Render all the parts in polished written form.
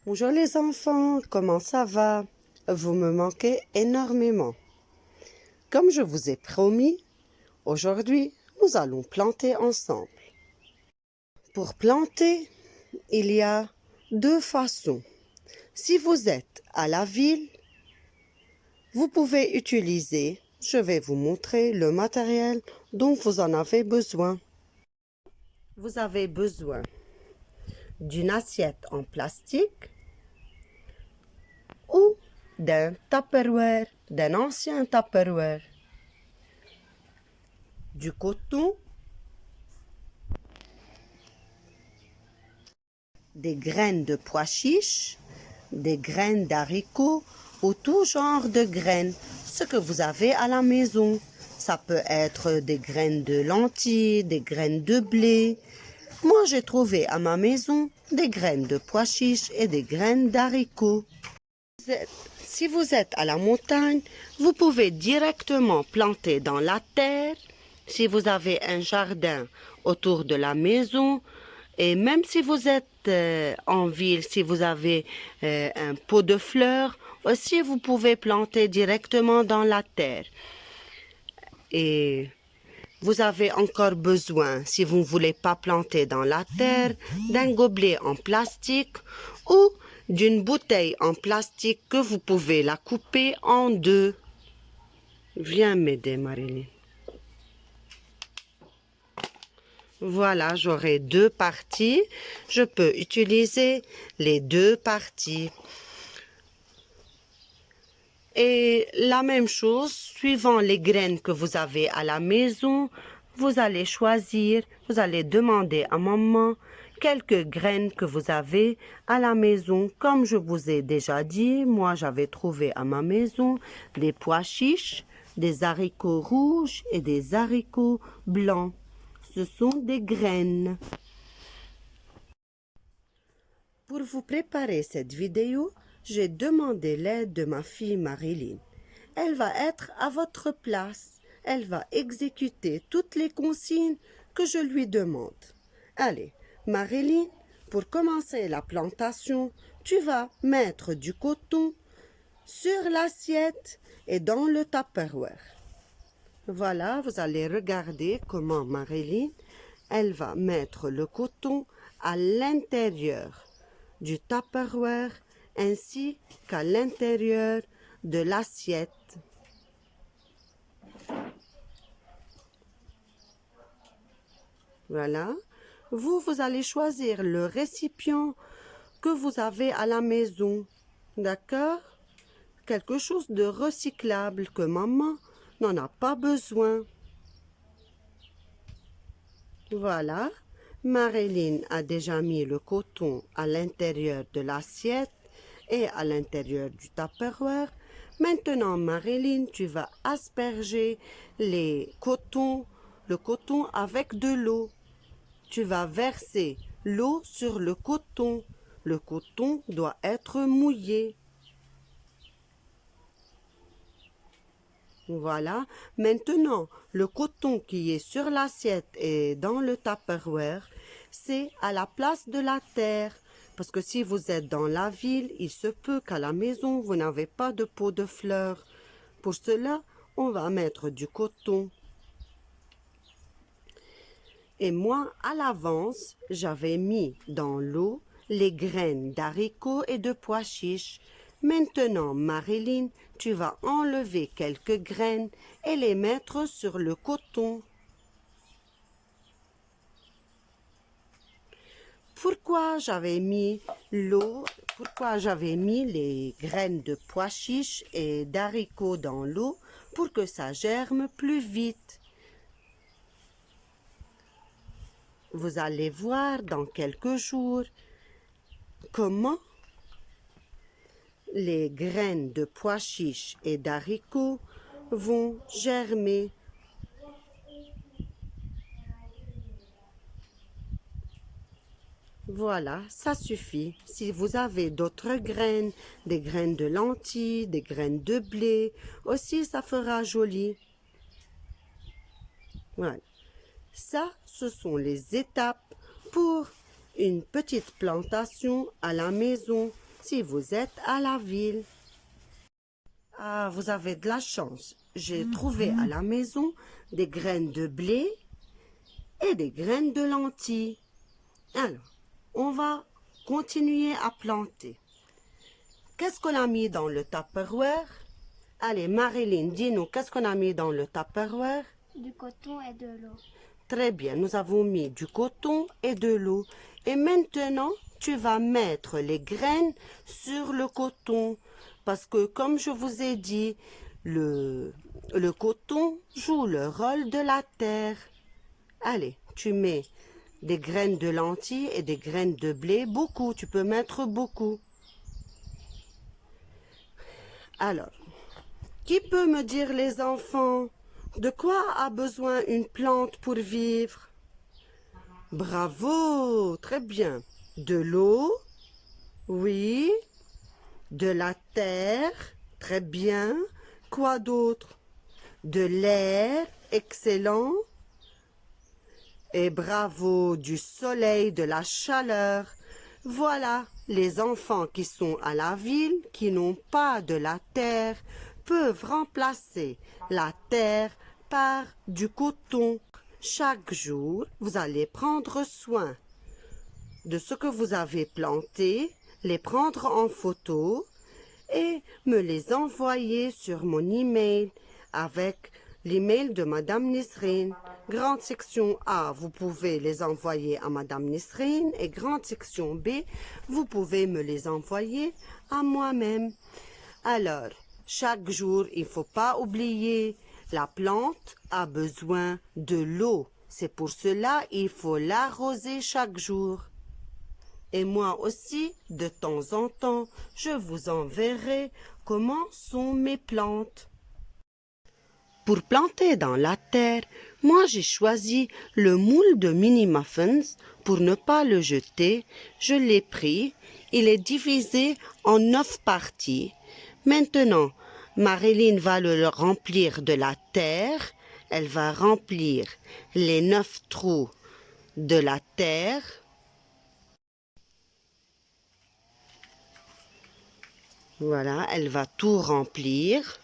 Bonjour les enfants, comment ça va? Vous me manquez énormément. Comme je vous ai promis, aujourd'hui, nous allons planter ensemble. Pour planter, il y a deux façons. Si vous êtes à la ville, vous pouvez utiliser, je vais vous montrer le matériel dont vous en avez besoin. Vous avez besoin d'une assiette en plastique ou d'un Tupperware, d'un ancien Tupperware, du coton, des graines de pois chiches, des graines d'haricots ou tout genre de graines, ce que vous avez à la maison. Ça peut être des graines de lentilles, des graines de blé. Moi, j'ai trouvé à ma maison des graines de pois chiches et des graines d'haricots. Si vous êtes à la montagne, vous pouvez directement planter dans la terre. Si vous avez un jardin autour de la maison, et même si vous êtes en ville, si vous avez un pot de fleurs, aussi vous pouvez planter directement dans la terre. Et vous avez encore besoin, si vous ne voulez pas planter dans la terre, d'un gobelet en plastique ou d'une bouteille en plastique que vous pouvez la couper en deux. Viens m'aider, Marilyn. Voilà, j'aurai deux parties. Je peux utiliser les deux parties. Et la même chose, suivant les graines que vous avez à la maison, vous allez choisir, vous allez demander à maman quelques graines que vous avez à la maison. Comme je vous ai déjà dit, moi j'avais trouvé à ma maison des pois chiches, des haricots rouges et des haricots blancs. Ce sont des graines. Pour vous préparer cette vidéo, j'ai demandé l'aide de ma fille Marilyn. Elle va être à votre place. Elle va exécuter toutes les consignes que je lui demande. Allez, Marilyn, pour commencer la plantation, tu vas mettre du coton sur l'assiette et dans le Tupperware. Voilà, vous allez regarder comment Marilyn, elle va mettre le coton à l'intérieur du Tupperware ainsi qu'à l'intérieur de l'assiette. Voilà. Vous allez choisir le récipient que vous avez à la maison. D'accord? Quelque chose de recyclable que maman n'en a pas besoin. Voilà. Marilyn a déjà mis le coton à l'intérieur de l'assiette et à l'intérieur du Tupperware. Maintenant, Marilyn, tu vas asperger le coton avec de l'eau. Tu vas verser l'eau sur le coton. Le coton doit être mouillé. Voilà. Maintenant, le coton qui est sur l'assiette et dans le Tupperware, c'est à la place de la terre. Parce que si vous êtes dans la ville, il se peut qu'à la maison, vous n'avez pas de pot de fleurs. Pour cela, on va mettre du coton. Et moi, à l'avance, j'avais mis dans l'eau les graines d'haricots et de pois chiches. Maintenant, Marilyn, tu vas enlever quelques graines et les mettre sur le coton. Pourquoi j'avais mis l'eau, pourquoi j'avais mis les graines de pois chiches et d'haricots dans l'eau? Pour que ça germe plus vite. Vous allez voir dans quelques jours comment les graines de pois chiches et d'haricots vont germer. Voilà, ça suffit. Si vous avez d'autres graines, des graines de lentilles, des graines de blé, aussi ça fera joli. Voilà. Ça, ce sont les étapes pour une petite plantation à la maison. si vous êtes à la ville. Ah, vous avez de la chance. J'ai trouvé à la maison des graines de blé et des graines de lentilles. Alors, on va continuer à planter. Qu'est-ce qu'on a mis dans le Tupperware? Allez, Marilyn, dis-nous, qu'est-ce qu'on a mis dans le Tupperware? Du coton et de l'eau. Très bien, nous avons mis du coton et de l'eau. Et maintenant, tu vas mettre les graines sur le coton. Parce que, comme je vous ai dit, le coton joue le rôle de la terre. Allez, tu mets des graines de lentilles et des graines de blé. Beaucoup, tu peux mettre beaucoup. Alors, qui peut me dire, les enfants, de quoi a besoin une plante pour vivre? Bravo, très bien. De l'eau, oui. De la terre, très bien. Quoi d'autre? De l'air, excellent. Et bravo, du soleil, de la chaleur. Voilà, les enfants qui sont à la ville, qui n'ont pas de la terre, peuvent remplacer la terre par du coton. Chaque jour, vous allez prendre soin de ce que vous avez planté, les prendre en photo et me les envoyer sur mon email avec l'email de Madame Nisrine. Grande section A, vous pouvez les envoyer à Madame Nisrine et grande section B, vous pouvez me les envoyer à moi-même. Alors, chaque jour, il ne faut pas oublier, la plante a besoin de l'eau. C'est pour cela il faut l'arroser chaque jour. Et moi aussi, de temps en temps, je vous enverrai comment sont mes plantes. Pour planter dans la terre, moi j'ai choisi le moule de mini muffins. Pour ne pas le jeter, je l'ai pris. Il est divisé en 9 parties. Maintenant, Marilyn va le remplir de la terre. Elle va remplir les 9 trous de la terre. Voilà, elle va tout remplir.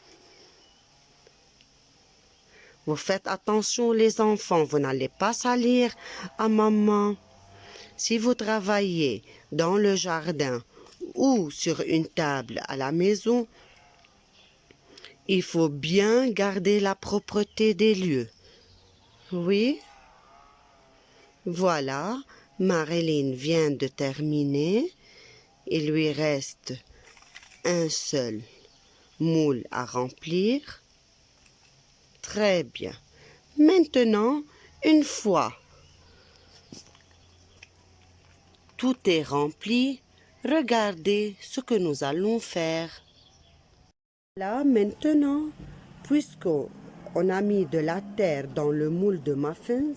Vous faites attention les enfants, vous n'allez pas salir à maman. Si vous travaillez dans le jardin ou sur une table à la maison, il faut bien garder la propreté des lieux. Oui. Voilà, Marilyn vient de terminer. Il lui reste un seul moule à remplir. Très bien. Maintenant, une fois tout est rempli, regardez ce que nous allons faire. Là, maintenant, puisqu'on a mis de la terre dans le moule de muffins,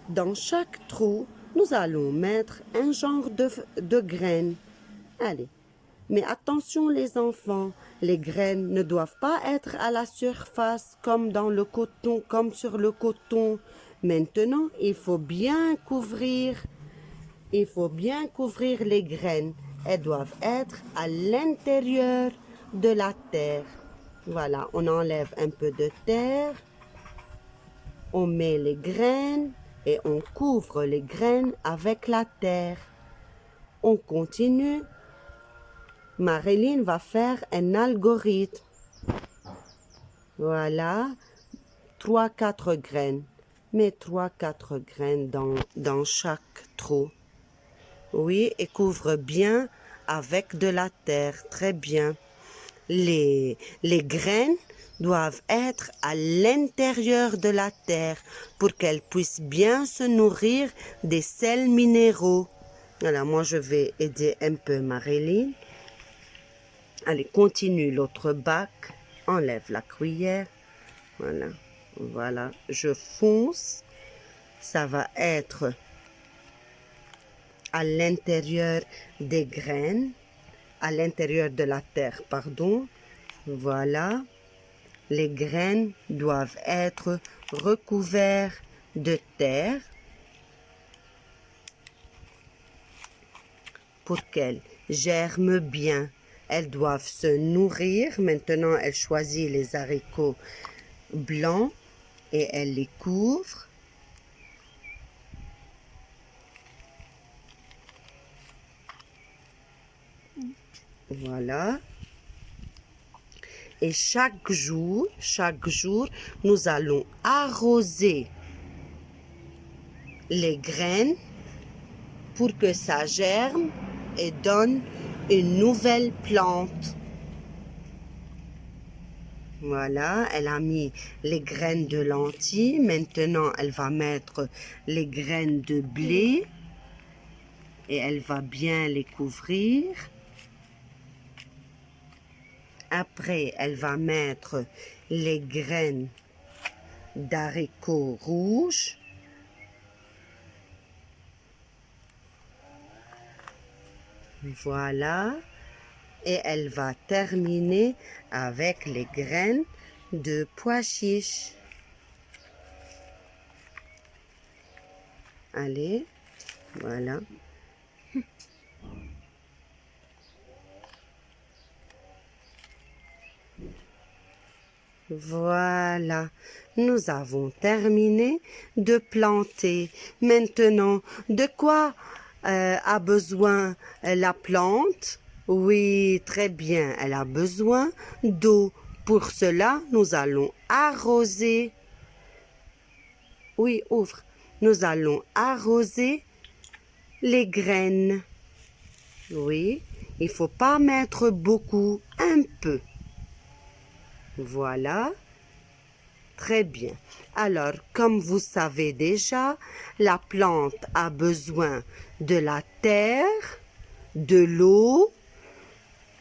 dans chaque trou, nous allons mettre un genre de graines. Allez. Mais attention les enfants, les graines ne doivent pas être à la surface comme dans le coton, comme sur le coton. Maintenant, il faut bien couvrir les graines. Elles doivent être à l'intérieur de la terre. Voilà, on enlève un peu de terre, on met les graines et on couvre les graines avec la terre. On continue. Marilyn va faire un algorithme. Voilà, 3-4 graines. Mets 3-4 graines dans chaque trou. Oui, et couvre bien avec de la terre. Très bien. Les graines doivent être à l'intérieur de la terre pour qu'elles puissent bien se nourrir des sels minéraux. Alors, moi, je vais aider un peu Marilyn. Allez, continue l'autre bac. Enlève la cuillère. Voilà. Voilà. Je fonce. Ça va être à l'intérieur des graines. À l'intérieur de la terre, pardon. Voilà. Les graines doivent être recouvertes de terre pour qu'elles germent bien. Elles doivent se nourrir. Maintenant, elle choisit les haricots blancs et elle les couvre. Voilà. Et chaque jour, nous allons arroser les graines pour que ça germe et donne une nouvelle plante. Voilà, elle a mis les graines de lentilles. Maintenant, elle va mettre les graines de blé et elle va bien les couvrir. Après, elle va mettre les graines d'haricots rouges. Voilà. Et elle va terminer avec les graines de pois chiches. Allez, voilà. Voilà, nous avons terminé de planter. Maintenant, de quoi a besoin la plante? Oui, très bien, elle a besoin d'eau. Pour cela, nous allons arroser. Oui, ouvre. Nous allons arroser les graines. Oui, il ne faut pas mettre beaucoup, un peu. Voilà, très bien. Alors, comme vous savez déjà, la plante a besoin de la terre, de l'eau,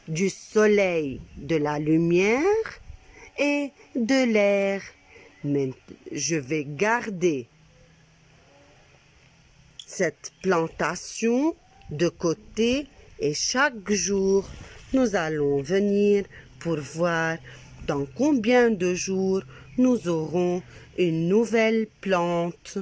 du soleil, de la lumière et de l'air. Mais je vais garder cette plantation de côté et chaque jour, nous allons venir pour voir dans combien de jours nous aurons une nouvelle plante.